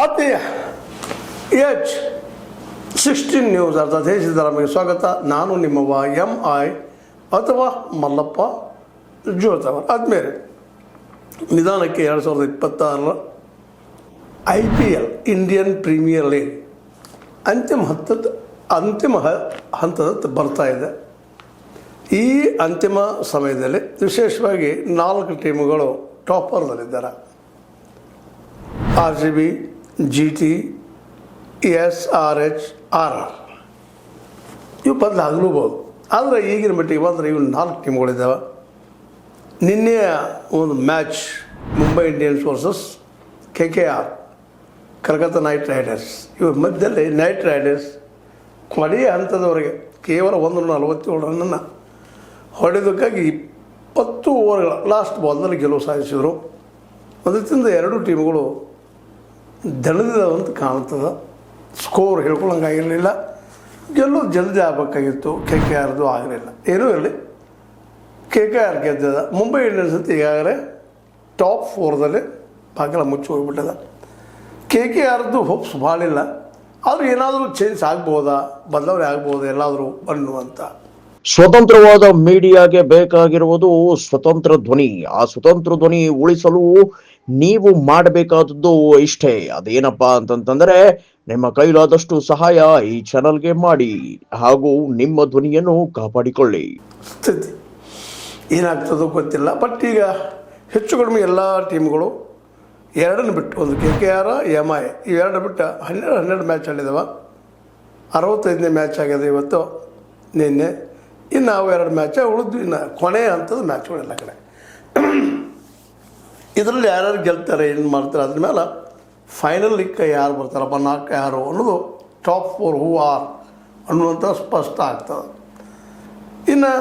ಆತ್ಮೀಯ H16 news ಅರ್ಥಾತ್ ಹೇ ಸಿದ್ದರಾಮಯ್ಯ ಸ್ವಾಗತ. ನಾನು ನಿಮ್ಮವ MI ಅಥವಾ ಮಲ್ಲಪ್ಪ ಜೋತವರ್. ಆದ್ಮೇಲೆ ನಿಧಾನಕ್ಕೆ 2026 IPL ಇಂಡಿಯನ್ ಪ್ರೀಮಿಯರ್ ಲೀಗ್ ಅಂತಿಮ ಹಂತದ ಬರ್ತಾ ಇದೆ. ಈ ಅಂತಿಮ ಸಮಯದಲ್ಲಿ ವಿಶೇಷವಾಗಿ 4 ಟೀಮುಗಳು ಟಾಪರ್ದಲ್ಲಿದ್ದಾರೆ. RCB, GT, SRH, RR ಇವು ಬದಲಾಗಲೂಬೋದು. ಆದರೆ ಈಗಿನ ಮಟ್ಟಿಗೆ ಬಂದರೆ ಇವು 4 ಟೀಮ್ಗಳಿದ್ದಾವೆ. ನಿನ್ನೆಯ ಒಂದು match Mumbai Indians versus KKR, Calcutta night Riders, ಇವ್ರ ಮಧ್ಯದಲ್ಲಿ ನೈಟ್ ರೈಡರ್ಸ್ ಕೊನೆಯ ಹಂತದವರೆಗೆ ಕೇವಲ 147 ರನ್ನನ್ನು ಹೊಡೆದಕ್ಕಾಗಿ 20 ಓವರ್ಗಳ ಲಾಸ್ಟ್ ಬಾಲ್ನಲ್ಲಿ ಗೆಲುವು ಸಾಧಿಸಿದರು. ಅದರಿಂದ 2 ಟೀಮ್ಗಳು ದಣದಿದವಂತ ಕಾಣ್ತದೆ. ಸ್ಕೋರ್ ಹೇಳ್ಕೊಳ್ಳೋಂಗಾಗಿರಲಿಲ್ಲ. ಗೆಲ್ಲೋದು ಜಲ್ದಿ ಆಗಬೇಕಾಗಿತ್ತು. KKRದು ಆಗಲಿಲ್ಲ. ಏನೂ ಇರಲಿ, KKR ಗೆದ್ದದ. ಮುಂಬೈ ಇಂಡಿಯನ್ಸ್ ಅಂತ ಈಗಾಗಲೇ ಟಾಪ್ 4ದಲ್ಲಿ ಬಾಗಿಲ ಮುಚ್ಚಿ ಹೋಗ್ಬಿಟ್ಟದ. KKRದು ಹೋಪ್ಸ್ ಭಾಳಿಲ್ಲ. ಆದರೂ ಏನಾದರೂ ಚೇಂಜ್ ಆಗ್ಬೋದಾ, ಬದಲಾವಣೆ ಆಗ್ಬೋದಾ ಎಲ್ಲಾದರೂ ಅನ್ನುವಂಥ. ಸ್ವತಂತ್ರವಾದ ಮೀಡಿಯಾಗೆ ಬೇಕಾಗಿರುವುದು ಸ್ವತಂತ್ರ ಧ್ವನಿ. ಆ ಸ್ವತಂತ್ರ ಧ್ವನಿ ಉಳಿಸಲು ನೀವು ಮಾಡಬೇಕಾದದ್ದು ಇಷ್ಟೇ. ಅದೇನಪ್ಪಾ ಅಂತಂತಂದ್ರೆ, ನಿಮ್ಮ ಕೈಲಾದಷ್ಟು ಸಹಾಯ ಈ ಚಾನಲ್ಗೆ ಮಾಡಿ ಹಾಗೂ ನಿಮ್ಮ ಧ್ವನಿಯನ್ನು ಕಾಪಾಡಿಕೊಳ್ಳಿ. ಸ್ಥಿತಿ ಏನಾಗ್ತದೋ ಗೊತ್ತಿಲ್ಲ. ಬಟ್ ಈಗ ಹೆಚ್ಚು ಕಡಿಮೆ ಎಲ್ಲ ಟೀಮ್ಗಳು 2 ಬಿಟ್ಟು, ಒಂದು KKR, MI ಇವೆರಡು ಬಿಟ್ಟು 12 ಮ್ಯಾಚ್ ಆಡಿದವ. 65ನೇ ಮ್ಯಾಚ್ ಆಗಿದೆ ಇವತ್ತು, ನಿನ್ನೆ. ಇನ್ನು ನಾವು 2 ಮ್ಯಾಚ ಉಳಿದ್ವಿ. ಇನ್ನು ಕೊನೆಯ ಹಂತದ ಮ್ಯಾಚ್ಗಳೆಲ್ಲ ಕಡೆ. ಇದರಲ್ಲಿ ಯಾರ್ಯಾರು ಗೆಲ್ತಾರೆ, ಏನು ಮಾಡ್ತಾರೆ, ಅದ್ರ ಮೇಲೆ ಫೈನಲ್ ಲಿಕ್ಕ ಯಾರು ಬರ್ತಾರಪ್ಪ, 4 ಯಾರು ಅನ್ನೋದು ಟಾಪ್ 4 ಹೂ ಆರ್ ಅನ್ನುವಂಥ ಸ್ಪಷ್ಟ ಆಗ್ತದೆ. ಇನ್ನು